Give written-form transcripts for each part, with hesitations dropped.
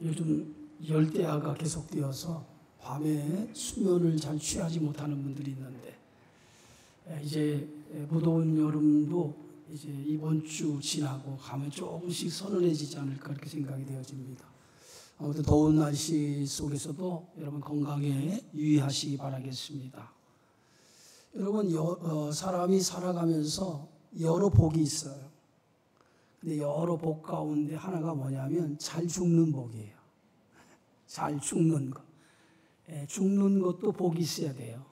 요즘 열대야가 계속되어서 밤에 수면을 잘 취하지 못하는 분들이 있는데, 이제 무더운 여름도 이제 이번 주 지나고 가면 조금씩 서늘해지지 않을까 이렇게 생각이 되어집니다. 아무튼 더운 날씨 속에서도 여러분 건강에 유의하시기 바라겠습니다. 여러분 사람이 살아가면서 여러 복이 있어요. 근데 여러 복 가운데 하나가 뭐냐면 잘 죽는 복이에요. 잘 죽는 것. 죽는 것도 복이 있어야 돼요.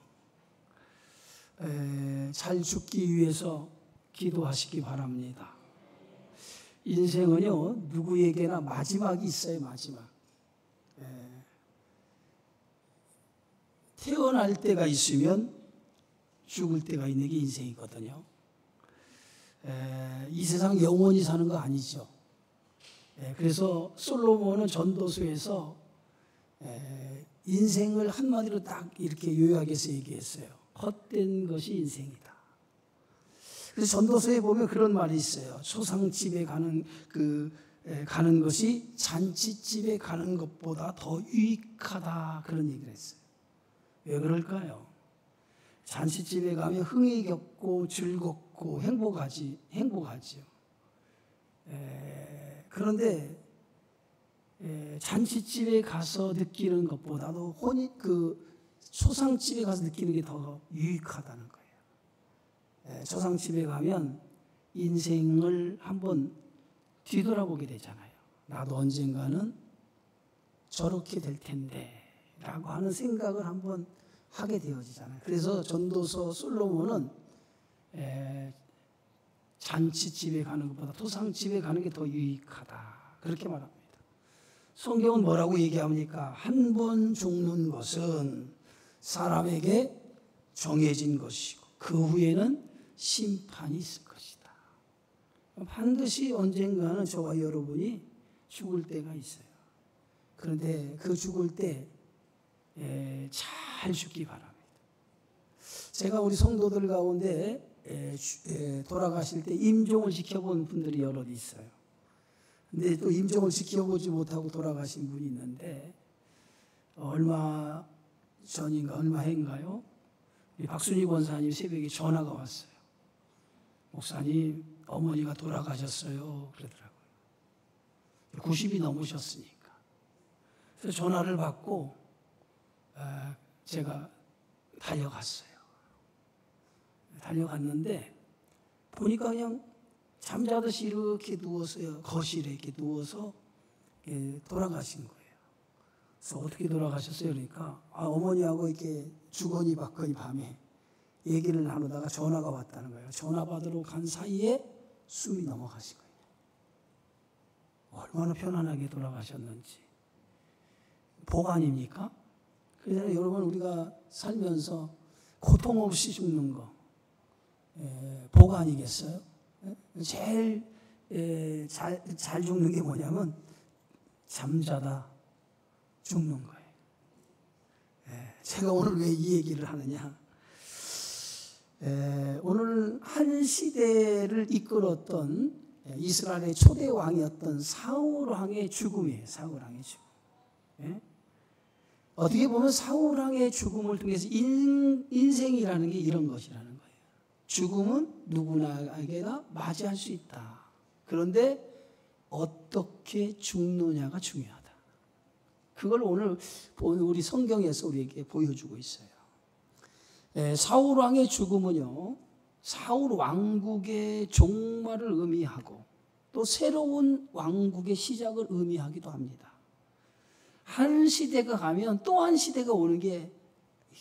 잘 죽기 위해서 기도하시기 바랍니다. 인생은요, 누구에게나 마지막이 있어요, 마지막. 태어날 때가 있으면 죽을 때가 있는 게 인생이거든요. 이 세상 영원히 사는 거 아니죠. 그래서 솔로몬은 전도서에서 인생을 한마디로 딱 이렇게 요약해서 얘기했어요. 헛된 것이 인생이다. 그래서 전도서에 보면 그런 말이 있어요. 소상집에 가는 것이 잔치집에 가는 것보다 더 유익하다, 그런 얘기를 했어요. 왜 그럴까요? 잔치집에 가면 흥이 겹고 즐겁고 행복하지요. 그런데 잔치집에 가서 느끼는 것보다도 초상집에 가서 느끼는 게 더 유익하다는 거예요. 초상집에 가면 인생을 한번 뒤돌아보게 되잖아요. 나도 언젠가는 저렇게 될 텐데 라고 하는 생각을 한번 하게 되어지잖아요. 그래서 전도서 솔로몬은 잔치집에 가는 것보다 토상집에 가는 게 더 유익하다, 그렇게 말합니다. 성경은 뭐라고 얘기합니까? 한 번 죽는 것은 사람에게 정해진 것이고 그 후에는 심판이 있을 것이다. 반드시 언젠가는 저와 여러분이 죽을 때가 있어요. 그런데 그 죽을 때 잘 죽기 바랍니다. 제가 우리 성도들 가운데 돌아가실 때 임종을 지켜본 분들이 여럿 있어요. 근데 또 임종을 지켜보지 못하고 돌아가신 분이 있는데, 얼마 전인가 얼마 해인가요? 박순희 권사님 새벽에 전화가 왔어요. 목사님, 어머니가 돌아가셨어요, 그러더라고요. 90이 넘으셨으니까. 그래서 전화를 받고 제가 달려갔어요. 달려갔는데 보니까 그냥 잠자듯이 이렇게 누워서요, 거실에 이렇게 누워서 돌아가신 거예요. 그래서 어떻게 돌아가셨어요? 그러니까 어머니하고 이렇게 주거니 받거니 밤에 얘기를 나누다가 전화가 왔다는 거예요. 전화 받으러 간 사이에 숨이 넘어가신 거예요. 얼마나 편안하게 돌아가셨는지. 복 아닙니까? 그래서 여러분, 우리가 살면서 고통 없이 죽는 거 복 아니겠어요? 제일 잘 죽는 게 뭐냐면 잠자다 죽는 거예요. 제가 오늘 왜 이 얘기를 하느냐? 오늘 한 시대를 이끌었던 이스라엘의 초대 왕이었던 사울 왕의 죽음이에요. 사울 왕의 죽음. 어떻게 보면 사울 왕의 죽음을 통해서 인생이라는 게 이런 것이라는 거예요. 죽음은 누구나에게나 맞이할 수 있다. 그런데 어떻게 죽느냐가 중요하다. 그걸 오늘 우리 성경에서 우리에게 보여주고 있어요. 사울 왕의 죽음은요, 사울 왕국의 종말을 의미하고 또 새로운 왕국의 시작을 의미하기도 합니다. 한 시대가 가면 또 한 시대가 오는 게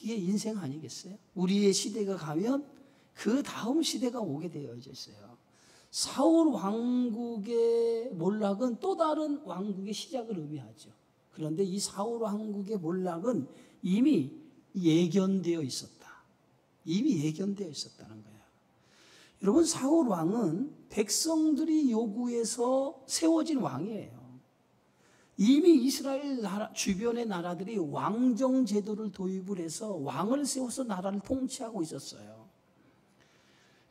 이게 인생 아니겠어요? 우리의 시대가 가면 그 다음 시대가 오게 되어져 있어요. 사울 왕국의 몰락은 또 다른 왕국의 시작을 의미하죠. 그런데 이 사울 왕국의 몰락은 이미 예견되어 있었다. 이미 예견되어 있었다는 거예요. 여러분, 사울 왕은 백성들이 요구해서 세워진 왕이에요. 이미 이스라엘 주변의 나라들이 왕정 제도를 도입을 해서 왕을 세워서 나라를 통치하고 있었어요.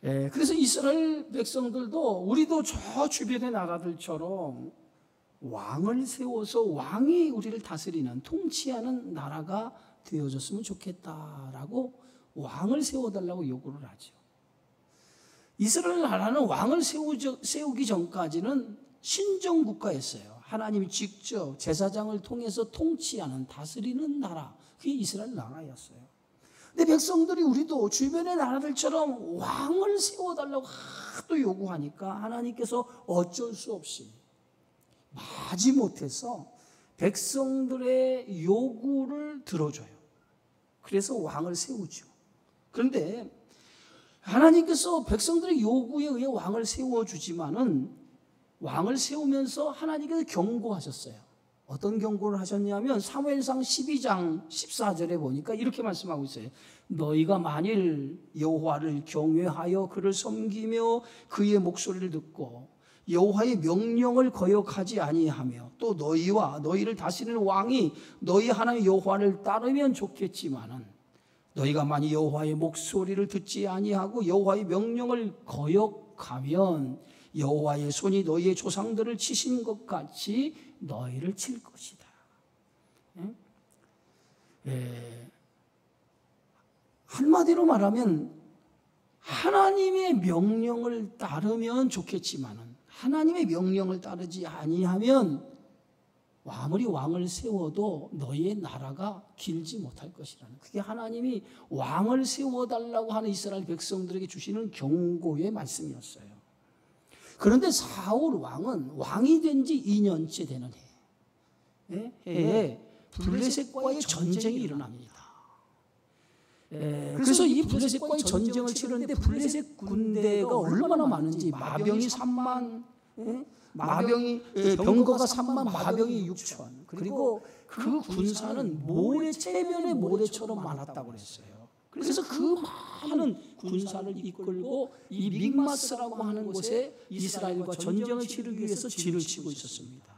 그래서 이스라엘 백성들도 우리도 저 주변의 나라들처럼 왕을 세워서 왕이 우리를 다스리는, 통치하는 나라가 되어줬으면 좋겠다라고 왕을 세워달라고 요구를 하죠. 이스라엘 나라는 왕을 세우기 전까지는 신정국가였어요. 하나님이 직접 제사장을 통해서 통치하는, 다스리는 나라, 그게 이스라엘 나라였어요. 근데 백성들이 우리도 주변의 나라들처럼 왕을 세워달라고 하도 요구하니까 하나님께서 어쩔 수 없이 마지못해서 백성들의 요구를 들어줘요. 그래서 왕을 세우죠. 그런데 하나님께서 백성들의 요구에 의해 왕을 세워주지만은 왕을 세우면서 하나님께서 경고하셨어요. 어떤 경고를 하셨냐면 사무엘상 12장 14절에 보니까 이렇게 말씀하고 있어요. 너희가 만일 여호와를 경외하여 그를 섬기며 그의 목소리를 듣고 여호와의 명령을 거역하지 아니하며 또 너희와 너희를 다스리는 왕이 너희 하나님 여호와를 따르면 좋겠지만은 너희가 만일 여호와의 목소리를 듣지 아니하고 여호와의 명령을 거역하면 여호와의 손이 너희의 조상들을 치신 것 같이 너희를 칠 것이다. 한마디로 말하면 하나님의 명령을 따르면 좋겠지만은 하나님의 명령을 따르지 아니하면 아무리 왕을 세워도 너희의 나라가 길지 못할 것이라는, 그게 하나님이 왕을 세워달라고 하는 이스라엘 백성들에게 주시는 경고의 말씀이었어요. 그런데 사울 왕은 왕이 된 지 2년째 되는 해에 블레셋과의 전쟁이 일어납니다. 그래서 이 블레셋과의 전쟁을 치르는데 블레셋 군대가 얼마나 많은지, 마병이 3만, 병거가 3만, 마병이 6천, 그리고 그 군사는 모래, 체면의 모래처럼 많았다고 그랬어요. 그래서 그 많은 군사를 이끌고 이 믹마스라고 하는 곳에 이스라엘과 전쟁을 치르기 위해서 진을 치고 있었습니다.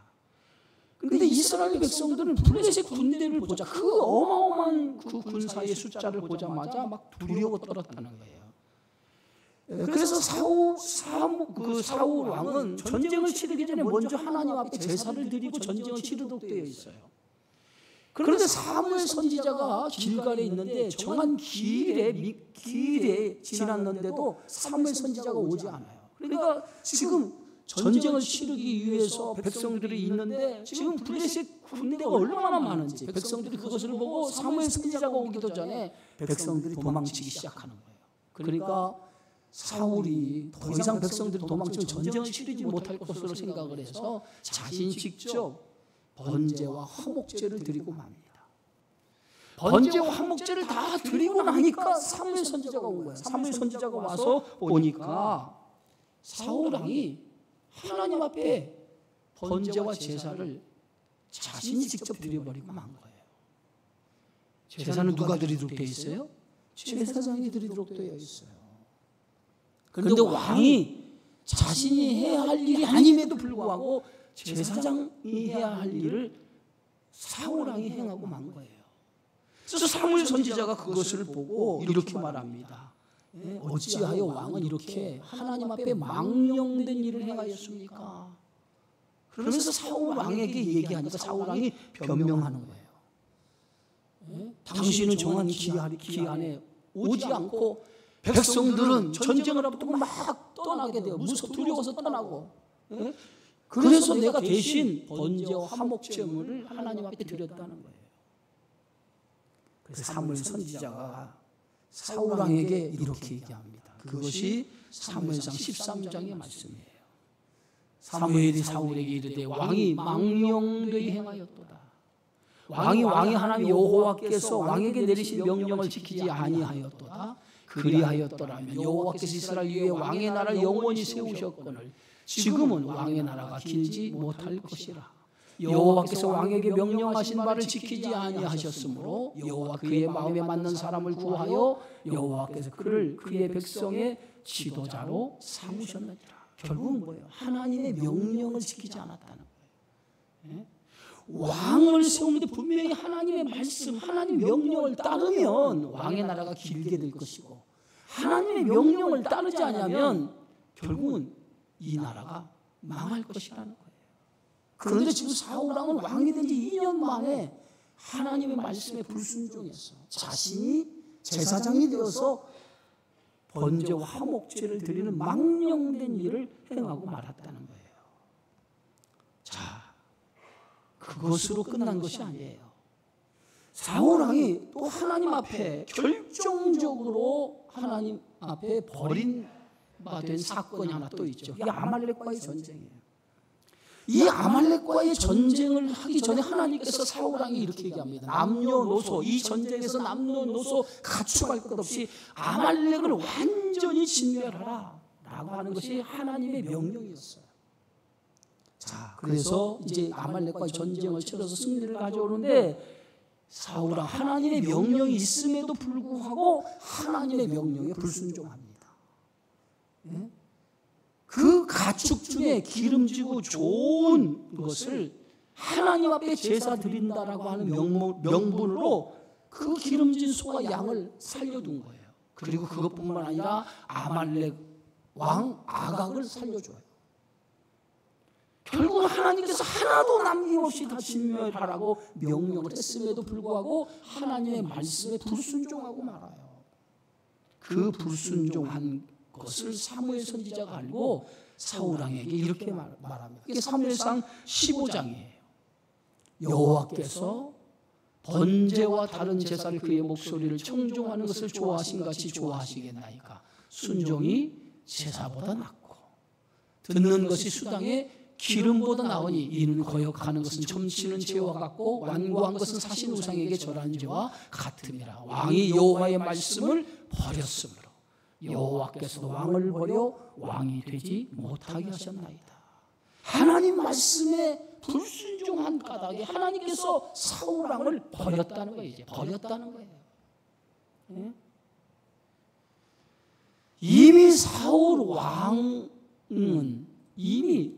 그런데 이스라엘 백성들은 블레셋 군대를 보자, 그 어마어마한 그 군사의 숫자를 보자마자 막 두려워 떨었다는 거예요. 그래서 사울 왕은 전쟁을 치르기 전에 먼저 하나님 앞에 제사를 드리고 전쟁을 치르도록 되어 있어요. 그런데 사무엘 선지자가 길갈에 있는데 정한 기일에 지났는데도 사무엘 선지자가 오지 않아요. 그러니까 지금 전쟁을 치르기 위해서 백성들이 있는데 지금 블레셋 군대가 얼마나 많은지 백성들이 그것을 보고 사무엘 선지자가 오기도 전에 백성들이 도망치기 시작하는 거예요. 그러니까 사울이 더 이상 백성들이 도망치면 전쟁을 치르지 못할 것으로 생각을 해서 자신이 직접 번제와 화목제를 드리고 맙니다. 번제와 화목제를 다 드리고 나니까 사무엘 선지자가 온 거예요. 사무엘 선지자가 와서 보니까 사울 왕이 하나님 앞에 번제와 제사를 자신이 직접 드려버리고 만 거예요. 제사는 누가 드리도록 되어 있어요? 제사장이 드리도록 되어 있어요. 그런데 왕이 자신이 해야 할 일이 아님에도 불구하고 제사장이 해야 할 일을 사울 왕이 행하고 만 거예요. 그래서 사무엘 선지자가 그것을 보고 이렇게 말합니다. 어찌하여 왕은 이렇게 하나님 앞에 망령된 일을 행하였습니까? 그러면서 사울 왕에게 얘기하니까 사울 왕이 변명하는 거예요. 당신은 정한 기한에 오지 않고 백성들은 전쟁을 앞두고 막 떠나게 돼요. 두려워서 떠나고. 그래서 내가 대신 번제와 화목제물을 하나님 앞에 드렸다는 거예요. 그래서 사무엘 선지자가 사울 왕에게 이렇게 얘기합니다. 그것이 사무엘상 13장의 말씀이에요. 사무엘이 사울에게 이르되 왕이 망령되이 행하였도다. 왕이 하나님 여호와께서 왕에게 내리신 명령을 지키지 아니하였도다. 그리하였더라면 여호와께서 이스라엘 위에 왕의 나라를 영원히 세우셨거늘 지금은 왕의 나라가 길지 못할 것이라. 여호와께서 왕에게 명령하신 바를 지키지 아니하셨으므로 여호와 그의 마음에 맞는 사람을 구하여 여호와께서 그를 그의 백성의 지도자로 삼으셨느니라. 결국은 뭐예요? 하나님의 명령을 지키지 않았다는 거예요. 왕을 세우는데 분명히 하나님의 말씀, 하나님의 명령을 따르면 왕의 나라가 길게 될 것이고 하나님의 명령을 따르지 않으면 결국은 이 나라가 망할 것이라는 거예요. 그런데 지금 사울 왕은 왕이 된 지 2년 만에 하나님의 말씀에 불순종했어. 자신이 제사장이 되어서 번제와 화목제를 드리는 망령된 일을 행하고 말았다는 거예요. 자, 그것으로 끝난 것이 아니에요. 사울 왕이 또 하나님 앞에 결정적으로 하나님 앞에 버림받은 사건이 하나 또 있죠. 이게 아말렉과의 전쟁이에요. 이 아말렉과의 전쟁을 하기 전에 하나님께서 사울 왕이 이렇게 얘기합니다. 남녀노소, 이 전쟁에서 남녀노소 가축할 것 없이 아말렉을 완전히 진멸하라 라고 하는 것이 하나님의 명령이었어요. 자, 그래서 이제 아말렉과의 전쟁을 치러서 승리를 가져오는데 사울 왕 하나님의 명령이 있음에도 불구하고 하나님의 명령에 불순종합니다. 네? 그 가축 중에 기름지고 좋은 것을 하나님 앞에 제사 드린다라고 하는 명분으로 그 기름진 소와 양을 살려둔 거예요. 그리고 그것뿐만 아니라 아말렉 왕 아각을 살려줘요. 결국 하나님께서 하나도 남김없이 다 진멸하라고 명령을 했음에도 불구하고 하나님의 말씀에 불순종하고 말아요. 그 불순종한 것을 사무엘 선지자가 알고 사울 왕에게 이렇게 말합니다. 이게 사무엘상 15장이에요. 여호와께서 번제와 다른 제사를 그의 목소리를 청종하는 것을 좋아하신 같이 좋아하시겠나이까. 순종이 제사보다 낫고 듣는 것이 수당에 기름보다 나으니 이는 거역하는 것은 점치는 죄와 같고 완고한 것은 사신 우상에게 절하는 죄와 같음이라. 왕이 여호와의 말씀을 버렸으므로 여호와께서도 왕을 버려 왕이 되지 못하게 하셨나이다. 하나님 말씀에 불순종한 까닭에 하나님께서 사울 왕을 버렸다는 거예요. 이제 버렸다는 거예요. 네? 이미 사울 왕은 이미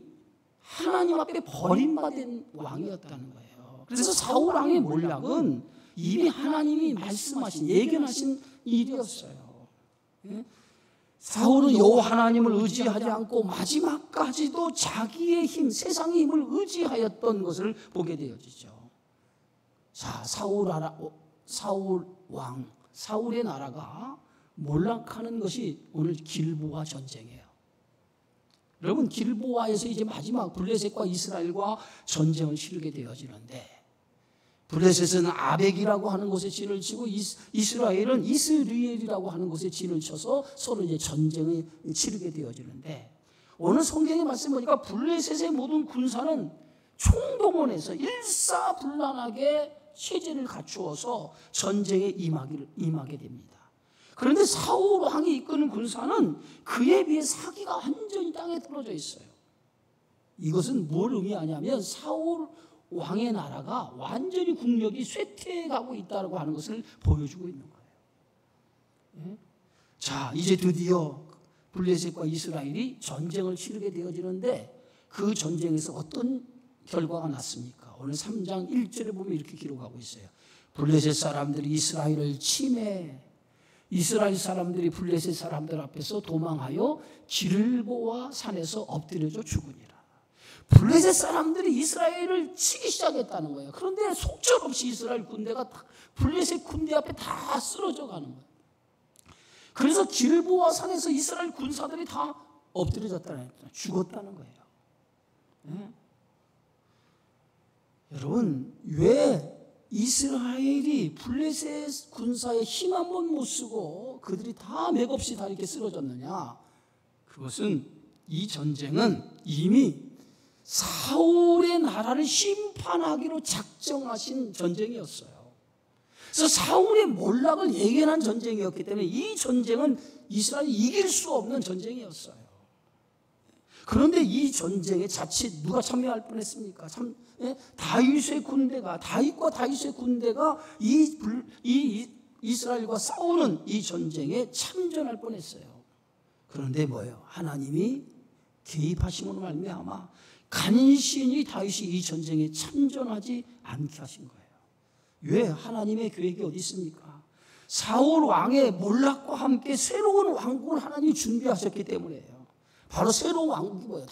하나님 앞에 버림받은 왕이었다는 거예요. 그래서 사울 왕의 몰락은 이미 하나님이 말씀하신 예견하신 일이었어요. 사울은 여호와 하나님을 의지하지 않고 마지막까지도 자기의 힘, 세상의 힘을 의지하였던 것을 보게 되어지죠. 자, 사울 왕, 사울의 나라가 몰락하는 것이 오늘 길보아 전쟁이에요. 여러분, 길보아에서 이제 마지막 블레셋과 이스라엘과 전쟁을 치르게 되어지는데, 블레셋은 아벡이라고 하는 곳에 진을 치고 이스라엘은 이스리엘이라고 하는 곳에 진을 쳐서 서로 이제 전쟁을 치르게 되어지는데, 오늘 성경의 말씀 보니까 블레셋의 모든 군사는 총동원해서 일사불란하게 체제를 갖추어서 전쟁에 임하게 됩니다. 그런데 사울 왕이 이끄는 군사는 그에 비해 사기가 완전히 땅에 떨어져 있어요. 이것은 뭘 의미하냐면 사울 왕의 나라가 완전히 국력이 쇠퇴해가고 있다고 하는 것을 보여주고 있는 거예요. 자, 이제 드디어 블레셋과 이스라엘이 전쟁을 치르게 되어지는데 그 전쟁에서 어떤 결과가 났습니까? 오늘 3장 1절에 보면 이렇게 기록하고 있어요. 블레셋 사람들이 이스라엘을 침해, 이스라엘 사람들이 블레셋 사람들 앞에서 도망하여 길보아 산에서 엎드려져 죽으니라. 블레셋 사람들이 이스라엘을 치기 시작했다는 거예요. 그런데 속절없이 이스라엘 군대가 블레셋 군대 앞에 다 쓰러져 가는 거예요. 그래서 길보아 산에서 이스라엘 군사들이 다 엎드려졌다는 거예요. 죽었다는 거예요. 네? 여러분, 왜 이스라엘이 블레셋 군사의 힘 한 번 못 쓰고 그들이 다 맥없이 다 이렇게 쓰러졌느냐? 그것은 이 전쟁은 이미 사울의 나라를 심판하기로 작정하신 전쟁이었어요. 그래서 사울의 몰락을 예견한 전쟁이었기 때문에 이 전쟁은 이스라엘이 이길 수 없는 전쟁이었어요. 그런데 이 전쟁에 자칫 누가 참여할 뻔했습니까? 다윗의 군대가, 다윗과 다윗의 군대가 이스라엘과 싸우는 이 전쟁에 참전할 뻔했어요. 그런데 뭐예요? 하나님이 개입하심으로 말미암아 간신히 다윗이 이 전쟁에 참전하지 않게 하신 거예요. 왜? 하나님의 계획이 어디 있습니까? 사울 왕의 몰락과 함께 새로운 왕국을 하나님이 준비하셨기 때문이에요. 바로 새로운 왕국이 뭐예요?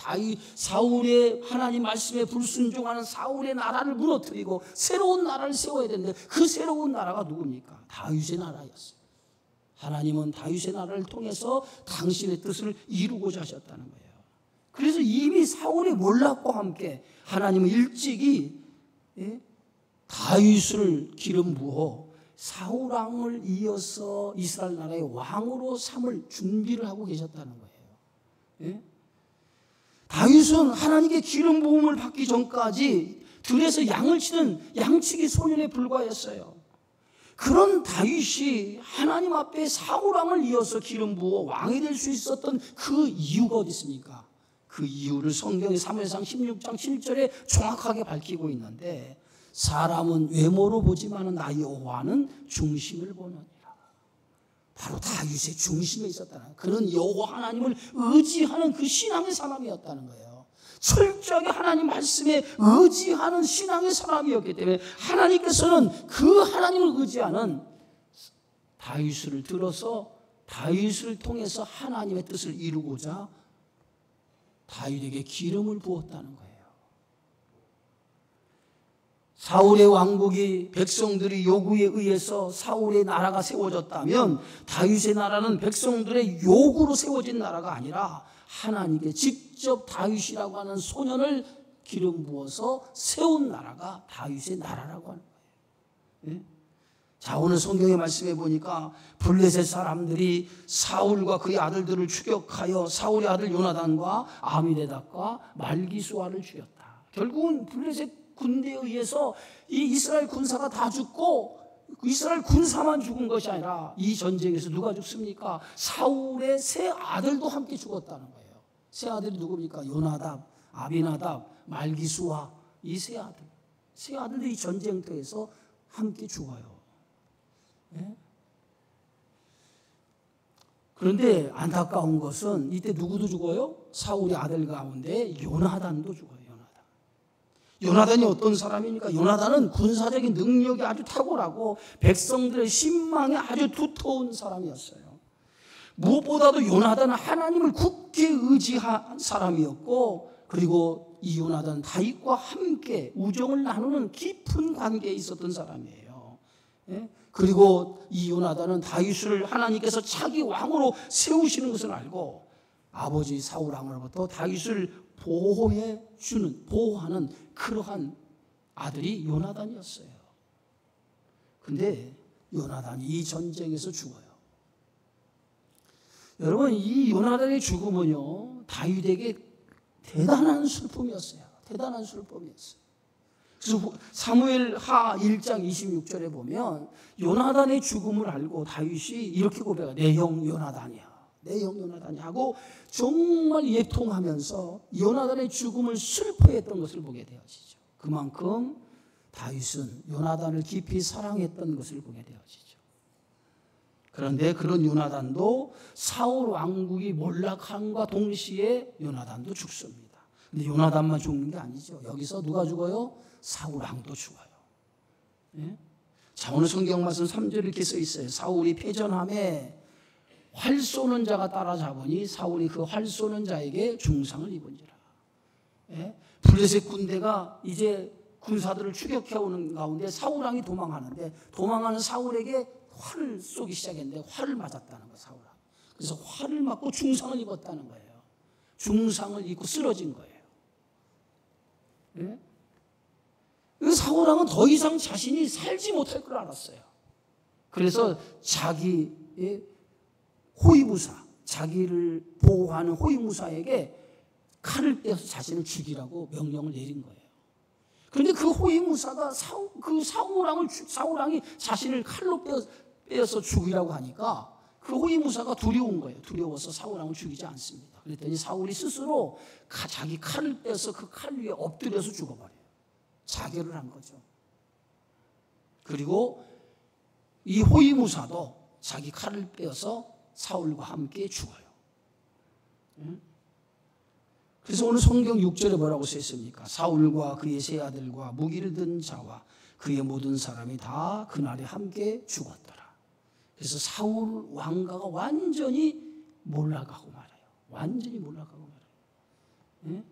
사울의 하나님 말씀에 불순종하는 사울의 나라를 무너뜨리고 새로운 나라를 세워야 되는데 그 새로운 나라가 누굽니까? 다윗의 나라였어요. 하나님은 다윗의 나라를 통해서 당신의 뜻을 이루고자 하셨다는 거예요. 그래서 이미 사울의 몰락과 함께 하나님은 일찍이 다윗을 기름 부어 사울 왕을 이어서 이스라엘 나라의 왕으로 삼을 준비를 하고 계셨다는 거예요. 예? 다윗은 하나님께 기름 부음을 받기 전까지 들에서 양을 치는 양치기 소년에 불과했어요. 그런 다윗이 하나님 앞에 사울 왕을 이어서 기름 부어 왕이 될 수 있었던 그 이유가 어디 있습니까? 그 이유를 성경의 사무엘상 16장 7절에 정확하게 밝히고 있는데, 사람은 외모로 보지만은 나 여호와는 중심을 보느니라. 바로 다윗의 중심에 있었다는, 그런 여호와 하나님을 의지하는 그 신앙의 사람이었다는 거예요. 철저하게 하나님 말씀에 의지하는 신앙의 사람이었기 때문에 하나님께서는 그 하나님을 의지하는 다윗을 들어서 다윗을 통해서 하나님의 뜻을 이루고자 다윗에게 기름을 부었다는 거예요. 사울의 왕국이 백성들의 요구에 의해서 사울의 나라가 세워졌다면 다윗의 나라는 백성들의 요구로 세워진 나라가 아니라 하나님께 직접 다윗이라고 하는 소년을 기름 부어서 세운 나라가 다윗의 나라라고 하는 거예요. 예? 자, 오늘 성경의 말씀에 보니까 블레셋 사람들이 사울과 그의 아들들을 추격하여 사울의 아들 요나단과 아미네답과 말기수아를 죽였다. 결국은 블레셋 군대에 의해서 이 이스라엘 군사가 다 죽고 이스라엘 군사만 죽은 것이 아니라 이 전쟁에서 누가 죽습니까? 사울의 세 아들도 함께 죽었다는 거예요. 세 아들이 누굽니까? 요나답, 아비나답, 말기수아, 이 세 아들. 세 아들들이 전쟁터에서 함께 죽어요. 네? 그런데 안타까운 것은 이때 누구도 죽어요? 사울의 아들 가운데 요나단도 죽어요. 요나단이 어떤 사람입니까? 요나단은 군사적인 능력이 아주 탁월하고 백성들의 신망이 아주 두터운 사람이었어요. 무엇보다도 요나단은 하나님을 굳게 의지한 사람이었고, 그리고 이 요나단은 다윗과 함께 우정을 나누는 깊은 관계에 있었던 사람이에요. 예? 그리고 이 요나단은 다윗을 하나님께서 자기 왕으로 세우시는 것을 알고 아버지 사울 왕으로부터 다윗을 보호하는 그러한 아들이 요나단이었어요. 그런데 요나단이 이 전쟁에서 죽어요. 여러분, 이 요나단의 죽음은요, 다윗에게 대단한 슬픔이었어요. 대단한 슬픔이었어요. 그래서 사무엘하 1장 26절에 보면 요나단의 죽음을 알고 다윗이 이렇게 고백해요. 내 형 요나단이야. 내 형 요나단이 하고 정말 예통하면서 요나단의 죽음을 슬퍼했던 것을 보게 되어지죠. 그만큼 다윗은 요나단을 깊이 사랑했던 것을 보게 되어지죠. 그런데 그런 요나단도 사울 왕국이 몰락함과 동시에 요나단도 죽습니다. 근데 요나단만 죽는 게 아니죠. 여기서 누가 죽어요? 사울 왕도 죽어요. 예? 자, 오늘 성경 말씀 3절에 이렇게 써 있어요. 사울이 패전함에 활 쏘는 자가 따라잡으니 사울이 그 활 쏘는 자에게 중상을 입은지라. 예? 블레셋 군대가 이제 군사들을 추격해 오는 가운데 사울 왕이 도망하는데, 도망하는 사울에게 활을 쏘기 시작했는데 활을 맞았다는 거예요. 사울 왕. 그래서 활을 맞고 중상을 입었다는 거예요. 중상을 입고 쓰러진 거예요. 예? 사울 왕은 더 이상 자신이 살지 못할 걸 알았어요. 그래서 자기의 호위무사, 자기를 보호하는 호위무사에게 칼을 떼어서 자신을 죽이라고 명령을 내린 거예요. 그런데 그 호위무사가 사울 왕이 자신을 칼로 빼어서 죽이라고 하니까 그 호위무사가 두려운 거예요. 두려워서 사울 왕을 죽이지 않습니다. 그랬더니 사울이 스스로 자기 칼을 빼서 그 칼 위에 엎드려서 죽어버려요. 자결을 한 거죠. 그리고 이 호위무사도 자기 칼을 빼어서 사울과 함께 죽어요. 그래서 오늘 성경 6절에 뭐라고 써있습니까? 사울과 그의 세 아들과 무기를 든 자와 그의 모든 사람이 다 그날에 함께 죽었더라. 그래서 사울 왕가가 완전히 몰락하고 말아요. 완전히 몰락하고 말아요. 예?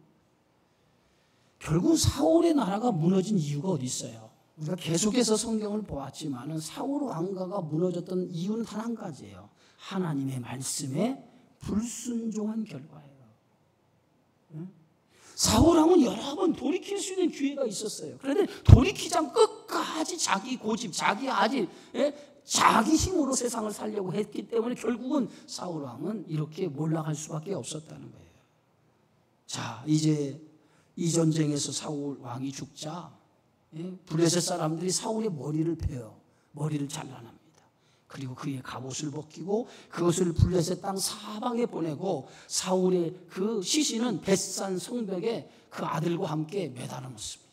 결국 사울의 나라가 무너진 이유가 어디 있어요? 우리가 계속해서 성경을 보았지만 사울 왕가가 무너졌던 이유는 단 한 가지예요. 하나님의 말씀에 불순종한 결과예요. 사울 왕은 여러 번 돌이킬 수 있는 기회가 있었어요. 그런데 돌이키지 않고 끝까지 자기 고집, 자기 아집, 자기 힘으로 세상을 살려고 했기 때문에 결국은 사울 왕은 이렇게 몰락할 수밖에 없었다는 거예요. 자, 이제 이 전쟁에서 사울 왕이 죽자 블레셋 사람들이 사울의 머리를 베어 머리를 잘라냅니다. 그리고 그의 갑옷을 벗기고 그것을 블레셋 땅 사방에 보내고 사울의 그 시신은 벳산 성벽에 그 아들과 함께 매달아 놓습니다.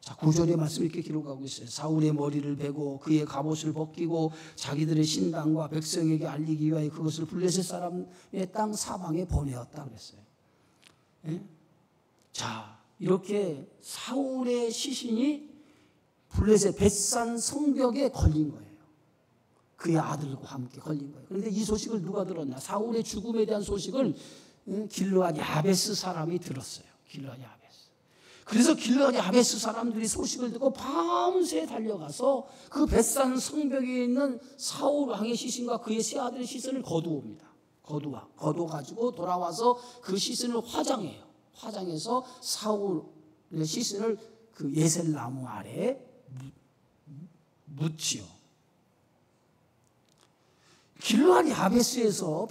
자, 9절의 말씀 이렇게 기록하고 있어요. 사울의 머리를 베고 그의 갑옷을 벗기고 자기들의 신당과 백성에게 알리기 위하여 그것을 블레셋 사람의 땅 사방에 보내었다 그랬어요. 자, 이렇게 사울의 시신이 블레셋 벳산 성벽에 걸린 거예요. 그의 아들과 함께 걸린 거예요. 그런데 이 소식을 누가 들었냐? 사울의 죽음에 대한 소식을 길르앗 야베스 사람이 들었어요. 길르앗 야베스. 그래서 길르앗 야베스 사람들이 소식을 듣고 밤새 달려가서 그 벳산 성벽에 있는 사울 왕의 시신과 그의 세 아들의 시신을 거두옵니다. 거두어가지고 돌아와서 그 시신을 화장해요. 화장해서 사울의 시신을 그 예셀 나무 아래에 묻지요. 길르앗 야베스에서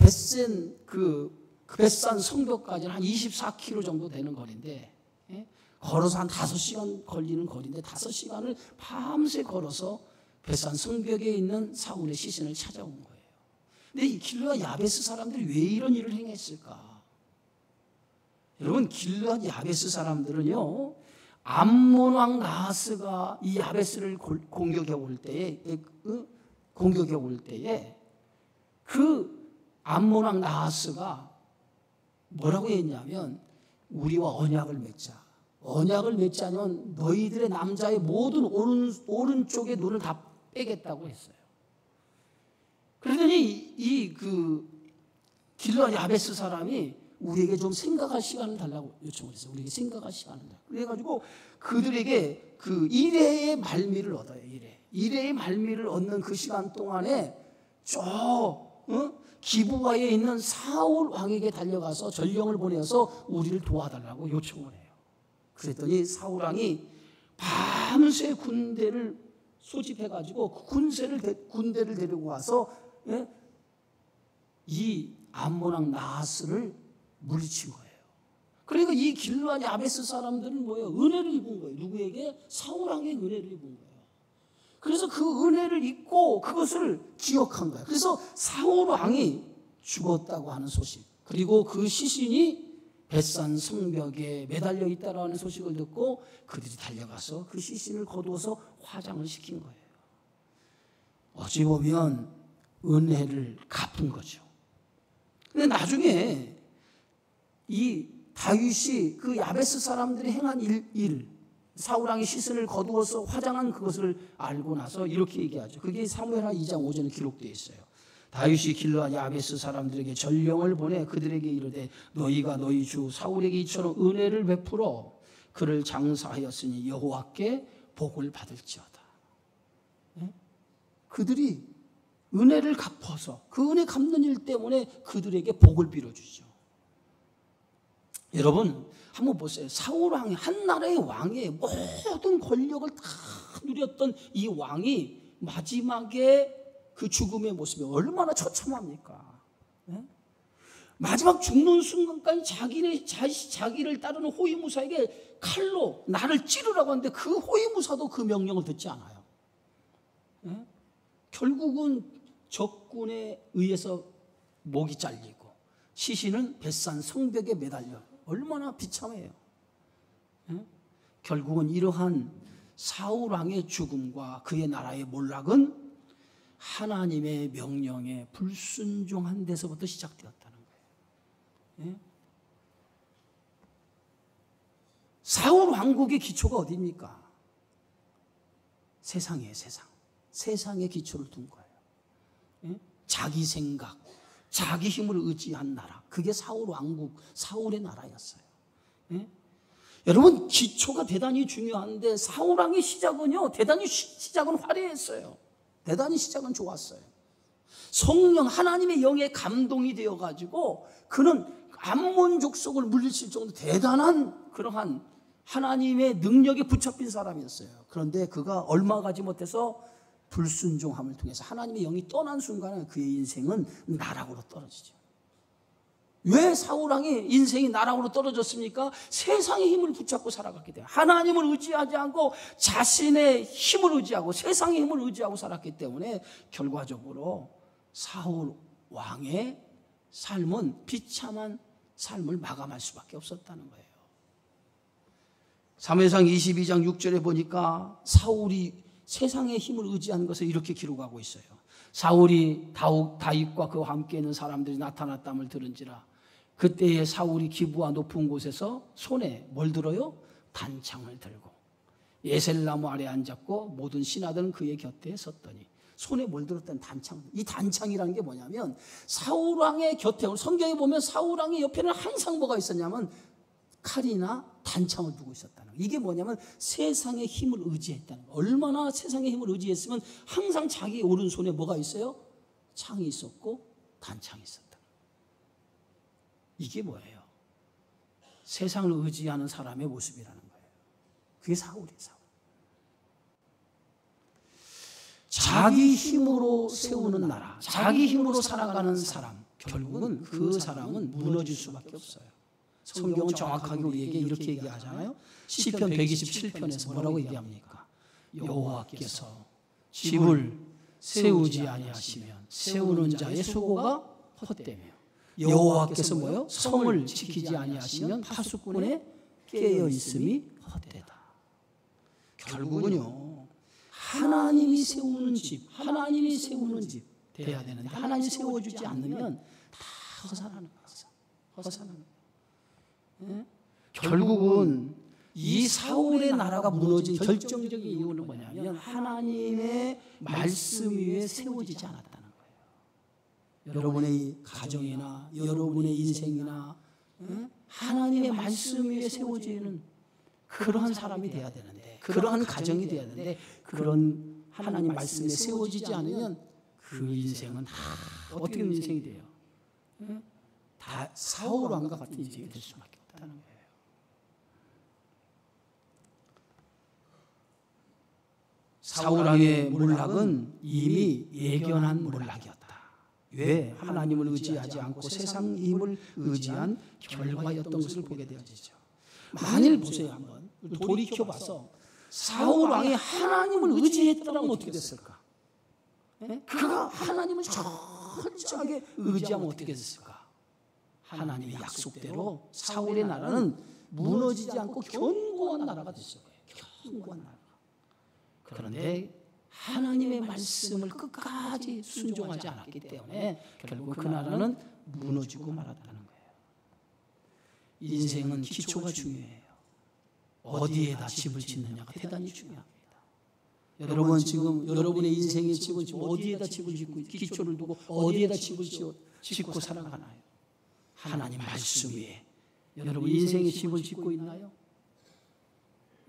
벳산 성벽까지는 한 24km 정도 되는 거리인데, 걸어서 한 5시간 걸리는 거리인데 5시간을 밤새 걸어서 벳산 성벽에 있는 사울의 시신을 찾아온 거예요. 근데 이 길르앗 야베스 사람들이 왜 이런 일을 행했을까? 여러분, 길르앗 야베스 사람들은요, 암몬 왕 나하스가 이 야베스를 공격해 올 때에 그 암몬 왕 나하스가 뭐라고 했냐면 우리와 언약을 맺자. 언약을 맺지 않으면 너희들의 남자의 모든 오른쪽의 눈을 다 빼겠다고 했어요. 그러더니 길르앗 야베스 사람이 우리에게 좀 생각할 시간을 달라고 요청을 했어요. 우리에게 생각할 시간을 달라고. 그래가지고 그들에게 그 1회의 말미를 얻어요. 1회의 말미를 얻는 그 시간 동안에 기브아에 있는 사울 왕에게 달려가서 전령을 보내서 우리를 도와달라고 요청을 해요. 그랬더니 사울 왕이 밤새 군대를 소집해가지고 군대를 데리고 와서 이 암몬 왕 나하스를 물리친 거예요. 그러니까 이 길르앗 야베스 사람들은 뭐예요? 은혜를 입은 거예요. 누구에게? 사울 왕의 은혜를 입은 거예요. 그래서 그 은혜를 입고 그것을 기억한 거예요. 그래서 사울 왕이 죽었다고 하는 소식, 그리고 그 시신이 벳산 성벽에 매달려 있다라는 소식을 듣고 그들이 달려가서 그 시신을 거두어서 화장을 시킨 거예요. 어찌 보면 은혜를 갚은 거죠. 근데 나중에 이 다윗이 그 야베스 사람들이 행한 일, 사울 왕의 시신을 거두어서 화장한 그것을 알고 나서 이렇게 얘기하죠. 그게 사무엘하 2장 5절에 기록되어 있어요. 다윗이 길르앗 야베스 사람들에게 전령을 보내 그들에게 이르되 너희가 너희 주 사울에게 이처럼 은혜를 베풀어 그를 장사하였으니 여호와께 복을 받을지어다. 그들이 은혜를 갚아서 그 은혜 갚는 일 때문에 그들에게 복을 빌어주죠. 여러분 한번 보세요. 사울 왕이 한 나라의 왕의 모든 권력을 다 누렸던 이 왕이 마지막에 그 죽음의 모습이 얼마나 처참합니까? 마지막 죽는 순간까지 자기를 따르는 호위무사에게 칼로 나를 찌르라고 하는데 그 호위무사도 그 명령을 듣지 않아요. 결국은 적군에 의해서 목이 잘리고 시신은 벳산 성벽에 매달려. 얼마나 비참해요. 결국은 이러한 사울 왕의 죽음과 그의 나라의 몰락은 하나님의 명령에 불순종한 데서부터 시작되었다는 거예요. 사울 왕국의 기초가 어디입니까? 세상이에요, 세상. 세상에 기초를 둔 거예요. 자기 생각, 자기 힘을 의지한 나라. 그게 사울 왕국, 사울의 나라였어요. 예? 여러분, 기초가 대단히 중요한데 사울 왕의 시작은요, 대단히 시작은 화려했어요. 대단히 시작은 좋았어요. 성령 하나님의 영에 감동이 되어가지고 그는 암몬 족속을 물리칠 정도 대단한 그러한 하나님의 능력에 붙잡힌 사람이었어요. 그런데 그가 얼마 가지 못해서 불순종함을 통해서 하나님의 영이 떠난 순간에 그의 인생은 나락으로 떨어지죠. 왜 사울왕의 인생이 나락으로 떨어졌습니까? 세상의 힘을 붙잡고 살아갔기 때문에, 하나님을 의지하지 않고 자신의 힘을 의지하고 세상의 힘을 의지하고 살았기 때문에 결과적으로 사울왕의 삶은 비참한 삶을 마감할 수밖에 없었다는 거예요. 사무엘상 22장 6절에 보니까 사울이 세상의 힘을 의지한 것을 이렇게 기록하고 있어요. 사울이 다윗과 그와 함께 있는 사람들이 나타났다함을 들은지라 그때에 사울이 기브아 높은 곳에서 손에 뭘 들어요? 단창을 들고 예셀나무 아래 앉았고 모든 신하들은 그의 곁에 섰더니 손에 뭘 들었다는 단창. 이 단창이라는 게 뭐냐면 사울왕의 곁에, 성경에 보면 사울왕의 옆에는 항상 뭐가 있었냐면 칼이나 단창을 두고 있었다는 거예요. 이게 뭐냐면 세상의 힘을 의지했다는 거예요. 얼마나 세상의 힘을 의지했으면 항상 자기 오른손에 뭐가 있어요? 창이 있었고 단창이 있었다. 이게 뭐예요? 세상을 의지하는 사람의 모습이라는 거예요. 그게 사울이에요. 사울. 자기 힘으로 세우는 나라, 자기 힘으로 살아가는 사람, 결국은 그 사람은 무너질 수밖에 없어요. 성경은 정확하게 우리에게 이렇게 얘기하잖아요. 시편 127편에서 뭐라고 얘기합니까? 여호와께서 집을 세우지 아니하시면 세우는 자의 수고가 헛되며 여호와께서 뭐요? 성을 지키지 아니하시면 파수꾼의 깨어 있음이 헛되다. 결국은요, 하나님이 세우는 집, 하나님이 세우는 집 돼야 되는데 하나님이 세워주지 않으면 다 허산하는 거죠. 허산하는 거예요. 예? 결국은 이 사울의 나라가 무너진 결정적인 이유는 뭐냐면 하나님의 말씀 위에 세워지지 않았다는 거예요. 여러분의 가정이나 여러분의 인생이나 하나님의 말씀 위에 세워지는 그러한 사람이 돼야 되는데, 그러한 가정이 돼야 되는데, 그런 하나님 말씀에 세워지지 않으면 그 인생은 다 어떻게 인생이 돼요? 다 사울 왕과 같은 인생이 될 수밖에 없다는 거예요. 사울 왕의 몰락은 이미 예견한 몰락이었다. 왜? 하나님을 의지하지 않고 세상 힘을 의지한 결과였던 것을 보게 되어지죠. 만일 보세요, 한번 돌이켜봐서 사울 왕이 하나님을 의지했더라면 어떻게 됐을까? 그가 하나님을 철저하게 의지하면 어떻게 됐을까? 하나님의 약속대로 사울의 나라는 무너지지 않고 견고한 나라가 됐을 거예요. 견고한 나라. 그런데 하나님의 말씀을 끝까지 순종하지 않았기 때문에 결국 그 나라는 무너지고 말았다는 거예요. 인생은 기초가 중요해요. 어디에다 집을 짓느냐가 대단히 중요합니다. 여러분 지금 여러분의 인생의 집은 지금 어디에다 집을 짓고 기초를 두고 어디에다 집을 짓고 살아가나요? 하나님 말씀 위에 여러분 인생의 집을 짓고 있나요?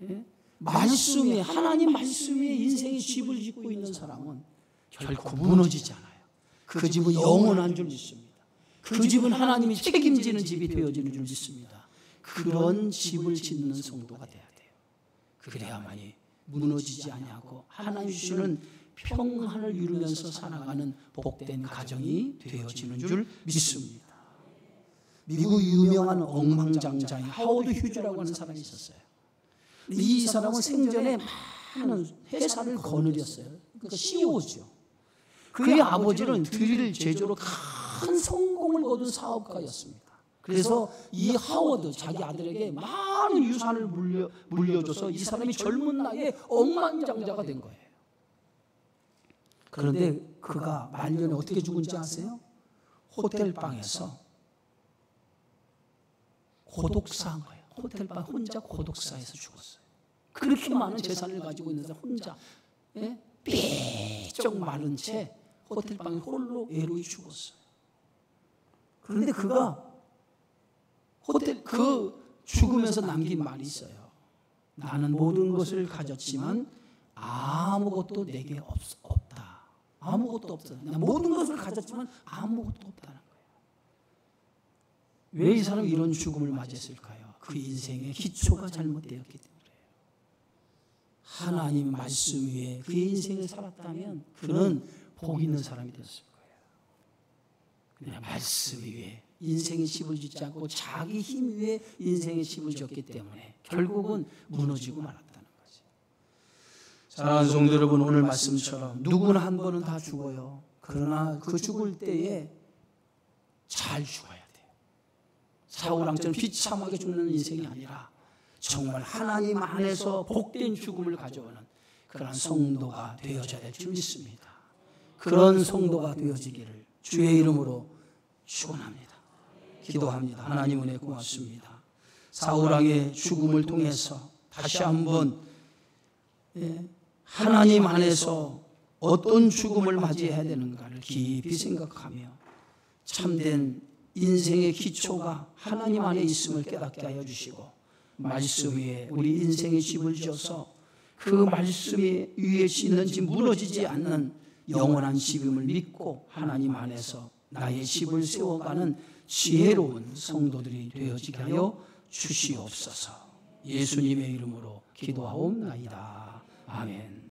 예? 말씀 위에, 하나님 말씀 위에 인생의 집을 짓고 있는 사람은 결코 무너지지 않아요. 그 집은 영원한 줄 믿습니다. 그 집은 하나님이 책임지는 집이 되어지는 줄 믿습니다. 그런 집을 짓는 성도가 돼야 돼요. 그래야만이 무너지지 아니하고 하나님 주시는 평안을 이루면서 살아가는 복된 가정이 되어지는 줄 믿습니다. 미국 유명한 억만장자인 하워드 휴즈라고 하는 사람이 있었어요. 이 사람은 생전에 많은 회사를 거느렸어요. 그러니까 CEO죠. 그의 아버지는 드릴 제조로 큰 성공을 거둔 사업가였습니다. 그래서 이 하워드 자기 아들에게 많은 유산을 물려줘서 이 사람이 젊은 나이에 억만장자가 된 거예요. 그런데 그가 말년에 어떻게 죽은지 아세요? 호텔방에서 고독사한 거예요. 호텔방 혼자 고독사해서 죽었어요. 그렇게 많은 재산을 가지고 있는 사람 혼자 삐쩍 마른 채 호텔방에 홀로 외로이 죽었어요. 그런데 그가 죽으면서 남긴 말이 있어요. 나는 모든 것을 가졌지만 아무것도 내게 없다. 아무것도 없다. 나 모든 것을 가졌지만 아무것도 없다는 거예요. 왜 이 사람이 이런 죽음을 맞이했을까요? 그 인생의 기초가 잘못되었기 때문에. 하나님 말씀 위에 그의 인생을 살았다면 그는 복 있는 사람이 됐을 거예요. 그냥 말씀 위에 인생의 집을 짓지 않고 자기 힘 위에 인생의 집을 지었기 때문에 결국은 무너지고 말았다는 거죠. 사랑하는 성도 여러분, 오늘 말씀처럼 누구나 한 번은 다 죽어요. 그러나 그 죽을 때에 잘 죽어야 돼요. 사울왕처럼 비참하게 죽는 인생이 아니라 정말 하나님 안에서 복된 죽음을 가져오는 그런 성도가 되어져야 될 줄 믿습니다. 그런 성도가 되어지기를 주의 이름으로 축원합니다. 기도합니다. 하나님 은혜 고맙습니다. 사울왕의 죽음을 통해서 다시 한번 하나님 안에서 어떤 죽음을 맞이해야 되는가를 깊이 생각하며 참된 인생의 기초가 하나님 안에 있음을 깨닫게 하여 주시고 말씀 위에 우리 인생의 집을 지어서 그 말씀 위에 짓는지 무너지지 않는 영원한 집임을 믿고 하나님 안에서 나의 집을 세워가는 지혜로운 성도들이 되어지게 하여 주시옵소서. 예수님의 이름으로 기도하옵나이다. 아멘.